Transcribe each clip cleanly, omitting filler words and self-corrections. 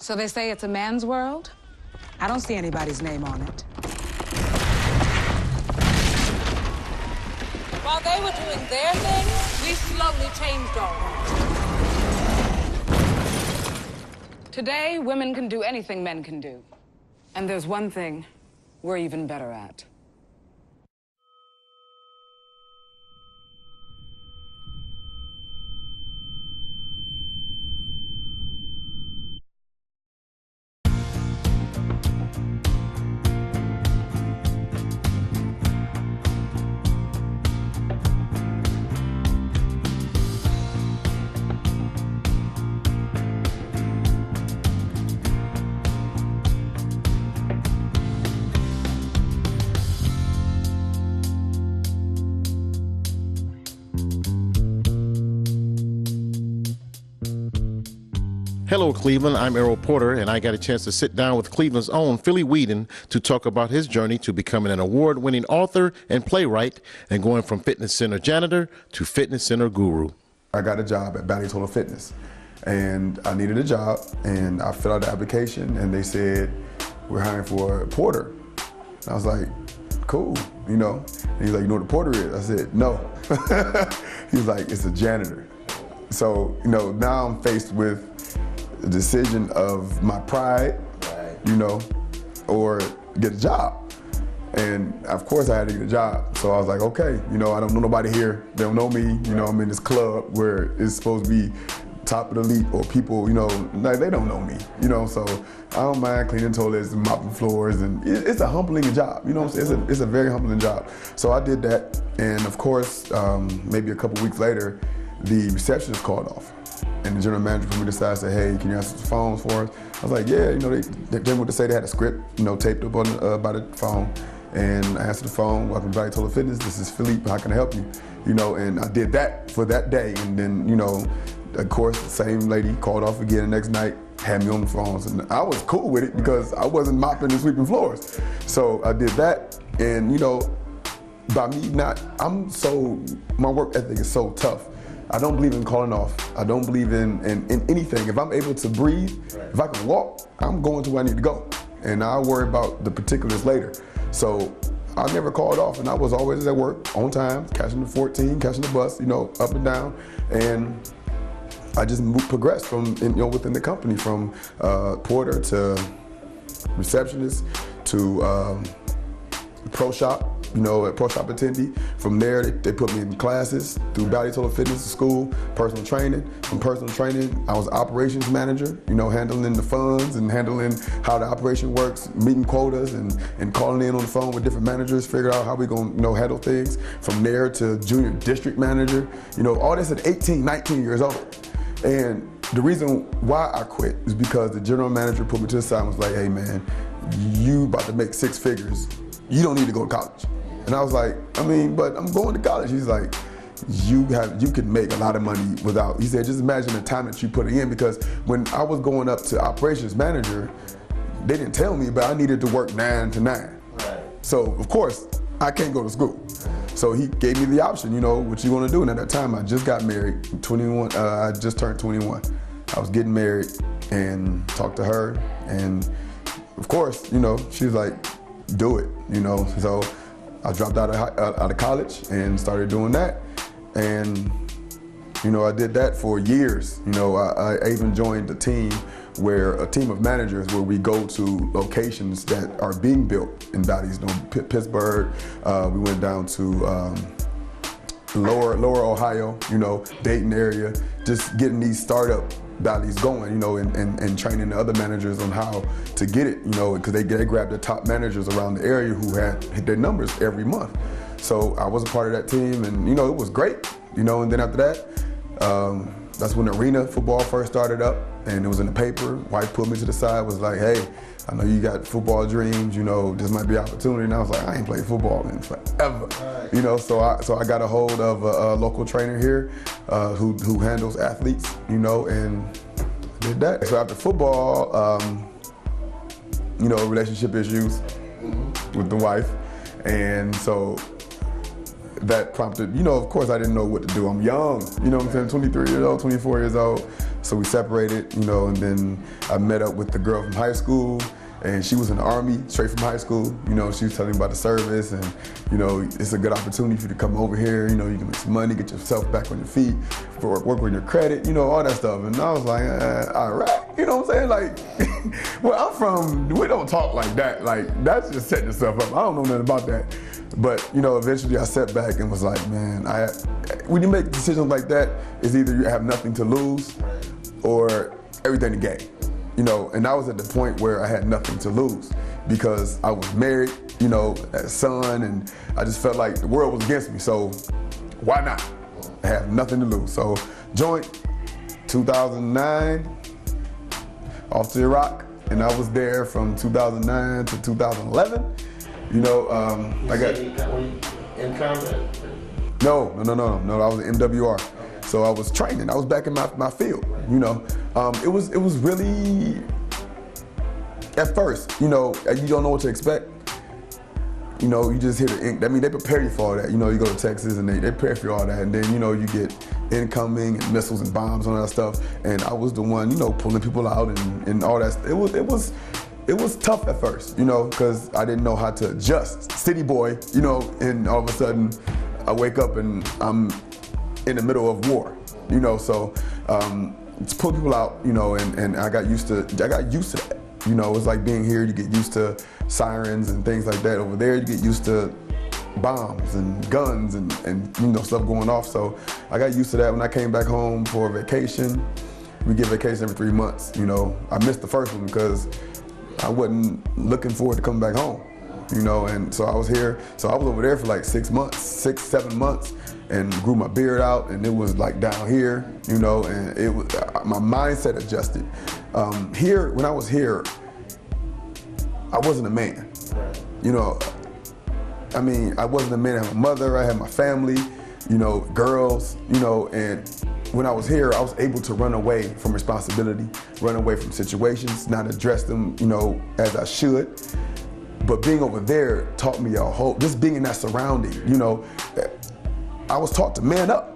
So they say it's a man's world? I don't see anybody's name on it. While they were doing their thing, we slowly changed all that. Today, women can do anything men can do. And there's one thing we're even better at. Hello, Cleveland. I'm Errol Porter, and I got a chance to sit down with Cleveland's own Philly Weeden to talk about his journey to becoming an award-winning author and playwright and going from fitness center janitor to fitness center guru. I got a job at Bally Total Fitness, and I needed a job, and I filled out the application, and they said, we're hiring for a porter. And I was like, cool, you know? And he's like, you know what a porter is? I said, no. He was like, it's a janitor. So, you know, now I'm faced with the decision of my pride, you know, or get a job. And of course I had to get a job. So I was like, okay, you know, I don't know nobody here. They don't know me. You know, I'm in this club where it's supposed to be top of the elite or people, you know, like they don't know me, you know, so I don't mind cleaning toilets and mopping floors, and it's a humbling job, you know what I'm saying? It's a very humbling job. So I did that, and of course, maybe a couple weeks later, the receptionist called off. And the general manager for me decided, say, hey, can you answer the phones for us? I was like, yeah, you know, they went to say they had a script, you know, taped up on by the phone. And I answered the phone, welcome to Bally Total Fitness, this is Philippe, how can I help you? You know, and I did that for that day. And then, you know, of course, the same lady called off again the next night, had me on the phones. And I was cool with it because I wasn't mopping and sweeping floors. So I did that, and you know, by me not, my work ethic is so tough. I don't believe in calling off. I don't believe in anything. If I'm able to breathe, if I can walk, I'm going to where I need to go. And I'll worry about the particulars later. So I never called off, and I was always at work, on time, catching the 14, catching the bus, you know, up and down. And I just progressed from, you know, within the company, from porter to receptionist to pro shop, you know, a pro shop attendee. From there, they put me in classes through Bally Total Fitness School, personal training. From personal training, I was operations manager, you know, handling the funds and handling how the operation works, meeting quotas and calling in on the phone with different managers, figure out how we gonna, you know, handle things. From there to junior district manager, you know, all this at 18, 19 years old. And the reason why I quit is because the general manager put me to the side and was like, hey man, you about to make 6 figures. You don't need to go to college. And I was like, I mean, but I'm going to college. He's like, you could make a lot of money without, he said, just imagine the time that you put in, because when I was going up to operations manager, they didn't tell me, but I needed to work 9 to 9. Right. So of course, I can't go to school. So he gave me the option, you know, what you want to do. And at that time, I just got married, 21, I just turned 21. I was getting married and talked to her. And of course, you know, she was like, do it, you know. So I dropped out of college and started doing that. And, you know, I did that for years. You know, I even joined a team of managers where we go to locations that are being built in Bally's, you know, Pittsburgh. We went down to lower Ohio, you know, Dayton area, just getting these startup Bally's going, you know, and training the other managers on how to get it, you know, because they grabbed the top managers around the area who had hit their numbers every month. So I was a part of that team, and you know, it was great, you know. And then after that, that's when arena football first started up, and it was in the paper. Wife pulled me to the side, was like, hey, I know you got football dreams, you know, this might be an opportunity. And I was like, I ain't played football in forever. Right. You know, so I got a hold of a local trainer here who handles athletes, you know, and did that. So after football, you know, relationship issues with the wife. And so that prompted, you know, of course I didn't know what to do. I'm young, you know what I'm saying, 23 years old, 24 years old. So we separated, you know, and then I met up with the girl from high school, and she was in the Army, straight from high school. You know, she was telling me about the service, and, you know, it's a good opportunity for you to come over here. You know, you can make some money, get yourself back on your feet, work on your credit, you know, all that stuff. And I was like, all right, you know what I'm saying? Like, where I'm from, we don't talk like that. Like, that's just setting yourself up. I don't know nothing about that. But, you know, eventually I sat back and was like, man, when you make decisions like that, it's either you have nothing to lose or everything to gain. You know, and I was at the point where I had nothing to lose because I was married, you know, had a son, and I just felt like the world was against me. So why not? I have nothing to lose. So joined 2009, off to Iraq, and I was there from 2009 to 2011. You know, I got. In combat? No. I was in MWR. So I was training. I was back in my field. You know, it was really, at first, you know, you don't know what to expect. You know, you just hear the ink. I mean, they prepare you for all that. You know, you go to Texas and they prepare for all that, and then, you know, you get incoming and missiles and bombs and all that stuff. And I was the one, you know, pulling people out and all that. It was tough at first, you know, because I didn't know how to adjust. City boy, you know, and all of a sudden I wake up and I'm in the middle of war, you know, so to pull people out, you know, and I got used to that. You know, it's like being here, you get used to sirens and things like that. Over there, you get used to bombs and guns and you know, stuff going off. So I got used to that. When I came back home for vacation, we get vacation every 3 months. You know, I missed the first one because I wasn't looking forward to coming back home, you know, and so I was here. So I was over there for like 6 months, 7 months, and grew my beard out, and it was like down here, you know, and it was, my mindset adjusted. Here, when I was here, I wasn't a man, you know. I mean, I wasn't a man. I had my mother, I had my family, you know, girls, you know, and when I was here, I was able to run away from responsibility, run away from situations, not address them, you know, as I should. But being over there taught me a whole, just being in that surrounding, you know, I was taught to man up.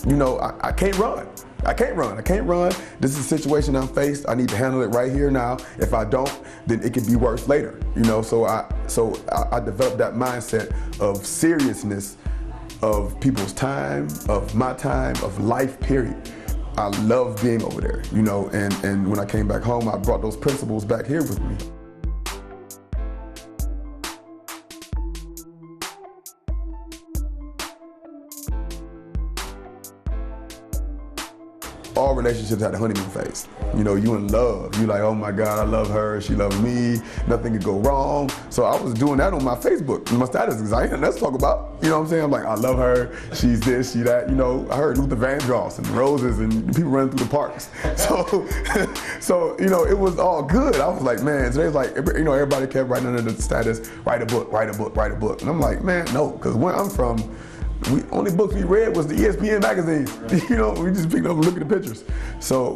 You know, I can't run. I can't run. This is a situation I'm faced. I need to handle it right here now. If I don't, then it could be worse later. You know, so I developed that mindset of seriousness of people's time, of my time, of life, period. I love being over there, you know, and when I came back home, I brought those principles back here with me. All relationships had a honeymoon phase. You know, you in love. You like, oh my God, I love her, she loves me, nothing could go wrong. So I was doing that on my Facebook, my status, because I ain't nothing else to talk about. You know what I'm saying? I'm like, I love her, she's this, she that. You know, I heard Luther Vandross and roses and people running through the parks. So, you know, it was all good. I was like, man, today's like, you know, everybody kept writing under the status, write a book, write a book, write a book. And I'm like, man, no, because where I'm from, only books we read was the ESPN magazines. You know, we just picked up and looked at the pictures. So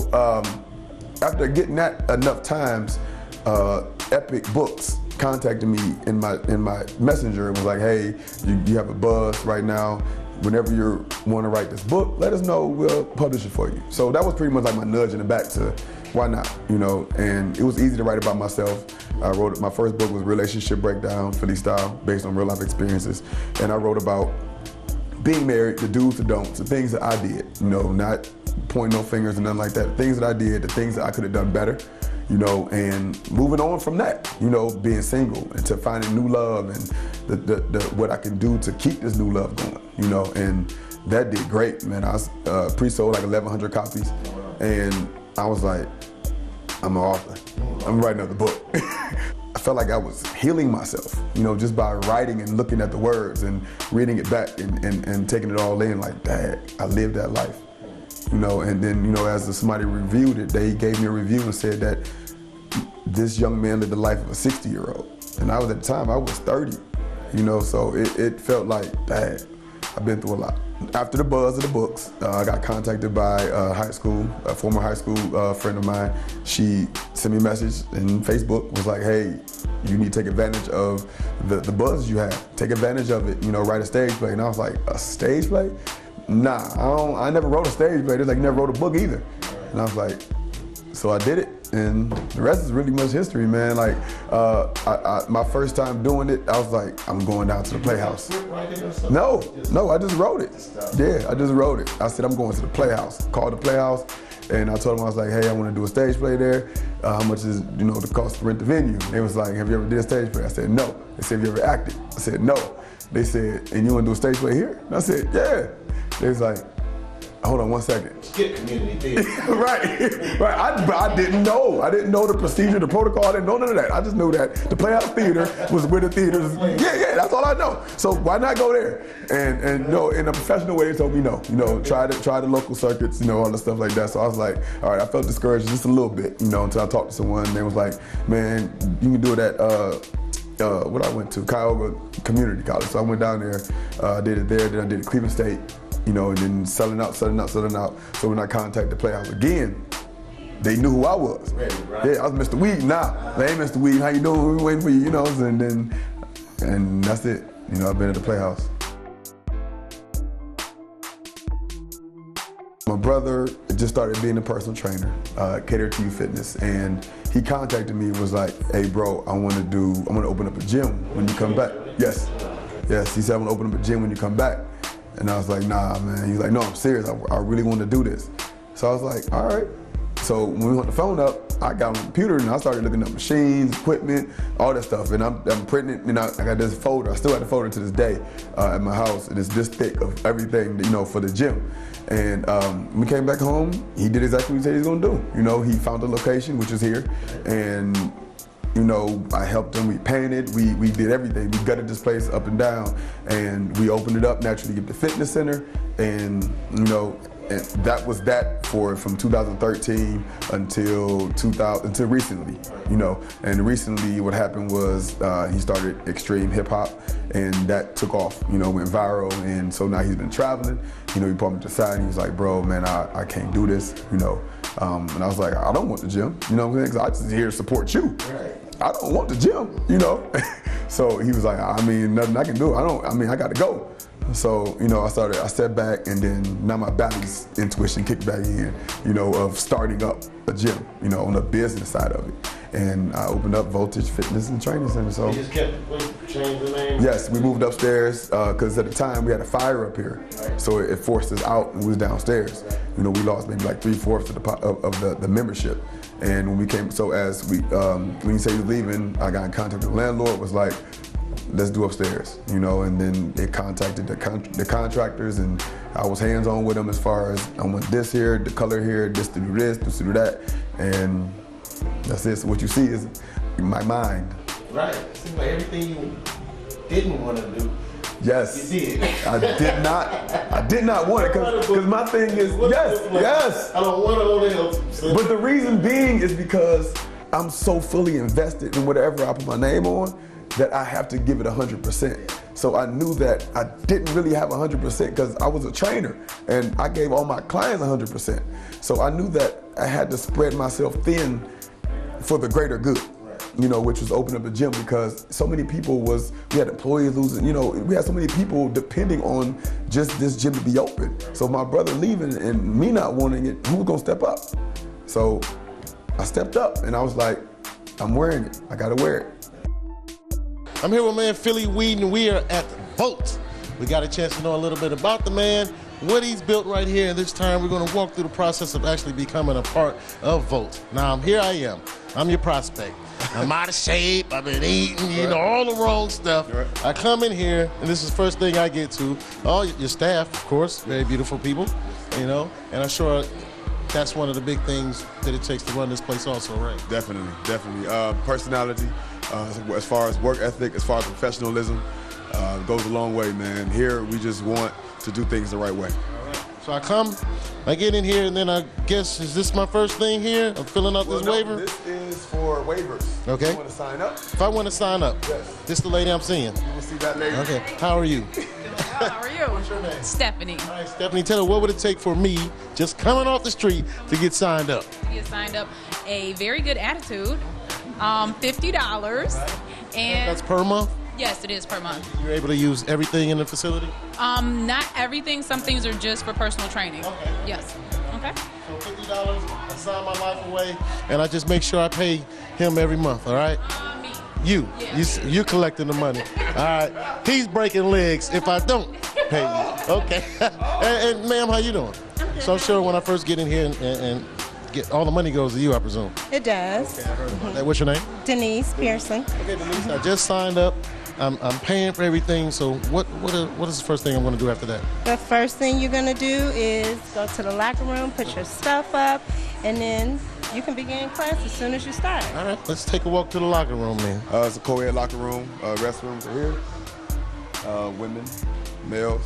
after getting that enough times, Epic Books contacted me in my messenger and was like, hey, you have a buzz right now. Whenever you want to write this book, let us know, we'll publish it for you. So that was pretty much like my nudge in the back to why not, you know, and it was easy to write about myself. I wrote, my first book was Relationship Breakdown, Philly Style, based on real life experiences. And I wrote about being married, the do's, the don'ts, the things that I did, you know, not pointing no fingers and nothing like that. The things that I did, the things that I could have done better, you know, and moving on from that, you know, being single and to finding new love and what I can do to keep this new love going, you know, and that did great, man. I was pre-sold like 1,100 copies, and I was like, I'm an author. I'm writing another book. I felt like I was healing myself, you know, just by writing and looking at the words and reading it back and taking it all in, like, dang, I lived that life, you know. And then, you know, as somebody reviewed it, they gave me a review and said that this young man lived the life of a 60-year-old. And I was, at the time, I was 30, you know, so it felt like, dang, I've been through a lot. After the buzz of the books, I got contacted by a former high school friend of mine. She sent me a message in Facebook, was like, hey, you need to take advantage of the buzz you have. Take advantage of it, you know, write a stage play. And I was like, a stage play? Nah, I never wrote a stage play. They're like, you never wrote a book either. And I was like, so I did it, and the rest is really much history, man. Like, my first time doing it, I was like, I'm going down to the Playhouse. No, I just wrote it. Yeah, I just wrote it. I said, I'm going to the Playhouse. Called the Playhouse, and I told them, I was like, hey, I want to do a stage play there. How much is, the cost to rent the venue? They was like, have you ever did a stage play? I said, no. They said, have you ever acted? I said, no. They said, and you want to do a stage play here? And I said, yeah. They was like, hold on 1 second. Skip community theater. right. I didn't know. I didn't know the procedure, the protocol. I didn't know none of that. I just knew that the Playhouse Theater was where the theaters. Yeah. That's all I know. So why not go there? And in a professional way, they told me no. Try the local circuits. All the stuff like that. So I was like, all right. I felt discouraged just a little bit. Until I talked to someone. And they was like, man, you can do it at. What I went to, Cuyahoga Community College. So I went down there, did it there. Then I did it at Cleveland State. And then selling out. So when I contacted the Playhouse again, they knew who I was. Right. Yeah, I was Mr. Weeden now. Hey, Mr. Weeden, how you doing? We waiting for you, and that's it. I've been at the Playhouse. My brother just started being a personal trainer, Cater to You Fitness, and he contacted me and was like, hey bro, I want to open up a gym when you come back. Yes, he said I want to open up a gym when you come back. And I was like, nah, man. He's like, no, I'm serious. I really want to do this. So I was like, all right. So when we hooked the phone up, I got on the computer and I started looking up machines, equipment, all that stuff. And I'm printing it, I got this folder. I still have the folder to this day at my house. And it's this thick of everything, for the gym. And when we came back home, he did exactly what he said he was gonna do. He found a location, which is here. And I helped him, we painted, we did everything. We gutted this place up and down, and we opened it up naturally to get the fitness center, and and that was that from 2013 until recently, and recently what happened was he started extreme hip hop, and that took off, went viral, and so now he's been traveling, he pulled me to the side, and he was like, bro, man, I can't do this, and I was like, I don't want the gym, because I just here to support you. Right. I don't want the gym, So he was like, nothing I can do. I got to go. So, I stepped back, and then now my body's intuition kicked back in, of starting up a gym, on the business side of it. And I opened up Voltage Fitness and Training Center. So you just changed the name? Yes, we moved upstairs because at the time we had a fire up here. Right. So it forced us out and we was downstairs. Right. We lost maybe like 3/4 of the membership. And when we came, when you say you're leaving, I got in contact with the landlord, was like, let's do upstairs, and then they contacted the contractors, and I was hands-on with them as far as I want this here, the color here, this to do this, this to do that, and that's it. So what you see is my mind. Right. It seems like everything you didn't want to do. Yes. You did. I did not want it because my thing is yes. I don't want to only help you. But the reason being is because I'm so fully invested in whatever I put my name on that I have to give it 100%. So I knew that I didn't really have 100% because I was a trainer and I gave all my clients 100%. So I knew that I had to spread myself thin for the greater good. Which was open up a gym because so many people we had employees losing, we had so many people depending on just this gym to be open. So my brother leaving and me not wanting it, who was gonna step up? So I stepped up and I was like, I'm wearing it, I gotta wear it. I'm here with man Philly Weeden. We are at Volt. We got a chance to know a little bit about the man, what he's built right here, and this time we're gonna walk through the process of actually becoming a part of Volt. Now here I am, I'm your prospect. I'm out of shape, I've been eating, all the wrong stuff. Right. I come in here, and this is the first thing I get to. Oh, your staff, of course, very beautiful people, and I'm sure that's one of the big things that it takes to run this place also, right? Definitely. Personality, as far as work ethic, as far as professionalism, goes a long way, man. Here, we just want to do things the right way. So I get in here, and then I guess, is this my first thing here? I'm filling out this waiver? This is for waivers. Okay. You want to sign up? If I want to sign up, yes. This is the lady I'm seeing. You will see that lady. Okay. How are you? How are you? What's your name? Stephanie. All right, Stephanie, tell her what would it take for me, just coming off the street, to get signed up? You signed up. A very good attitude, $50, right. And that's per month? Yes, it is per month. You're able to use everything in the facility? Not everything. Some things are just for personal training. Okay. Yes. Okay. So $50, I sign my life away, and I just make sure I pay him every month, all right? You collecting the money. All right. He's breaking legs if I don't pay you. Okay. and ma'am, how you doing? So I'm sure when I first get in here and get all the money goes to you, I presume. It does. Okay, I heard about that. What's your name? Denise Pearson. Okay, Denise. I just signed up. I'm paying for everything. So what is the first thing I'm going to do after that? The first thing you're going to do is go to the locker room, put your stuff up, and then you can begin class as soon as you start. All right, let's take a walk to the locker room, man. It's a co-ed locker room. Restrooms are here. Women, males,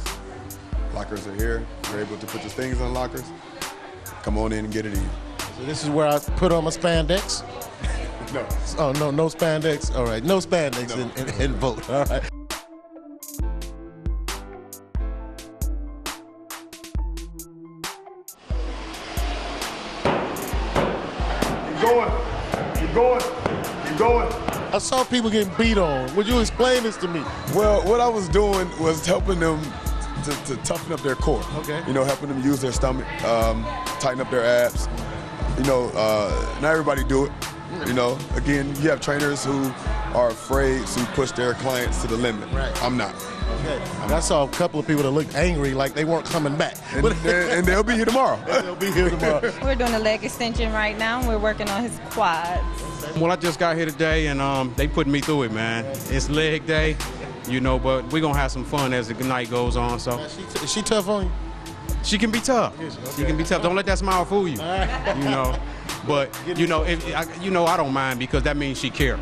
lockers are here. You're able to put your things on lockers. Come on in and get it in. So this is where I put on my spandex? No. Oh, no spandex? All right, no spandex and vote, all right. Keep going. I saw people getting beat on. Would you explain this to me? Well, what I was doing was helping them to toughen up their core. Okay. You know, helping them use their stomach, tighten up their abs. You know, not everybody do it. You know, again, you have trainers who are afraid to push their clients to the limit. Right. I'm not. Okay. I saw a couple of people that looked angry, like they weren't coming back. And they'll be here tomorrow. They'll be here tomorrow. We're doing a leg extension right now. We're working on his quads. Well, I just got here today, and they putting me through it, man. It's leg day, you know, but we're going to have some fun as the night goes on. So Is she tough on you? she can be tough. She can be tough. Don't let that smile fool you, you know. But, you know, I don't mind because that means she care.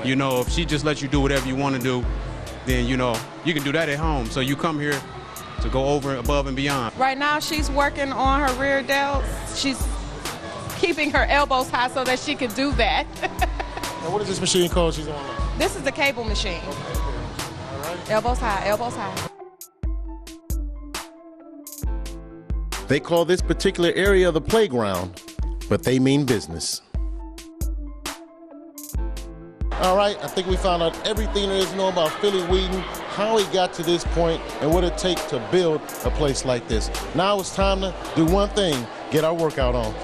You know, if she just lets you do whatever you want to do, then, you know, you can do that at home. So you come here to go over, above, and beyond. Right now, she's working on her rear delts. She's keeping her elbows high so that she can do that. Now, what is this machine called she's on now? This is the cable machine. Okay. All right. Elbows high, elbows high. They call this particular area the playground, but they mean business. All right, I think we found out everything there is to know about Philly Weeden, how he got to this point, and what it takes to build a place like this. Now it's time to do one thing, get our workout on.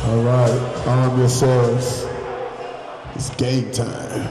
All right, arm yourselves. It's game time.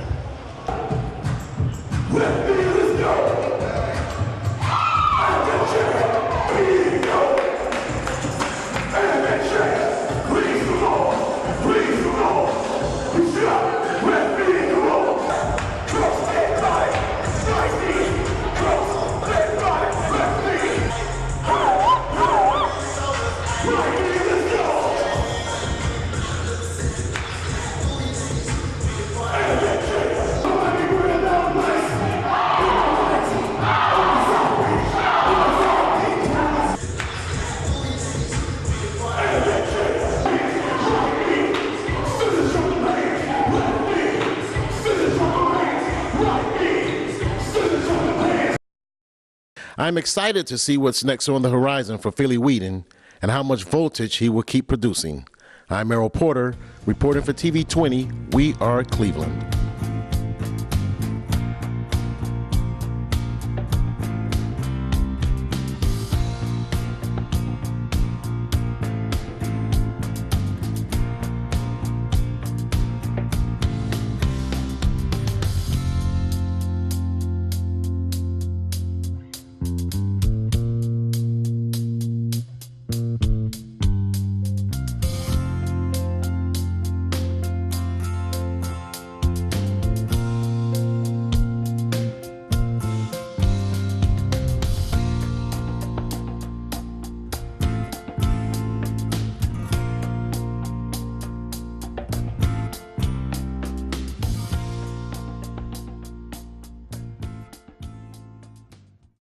I'm excited to see what's next on the horizon for Philly Weeden and how much voltage he will keep producing. I'm Errol Porter, reporting for TV 20. We are Cleveland.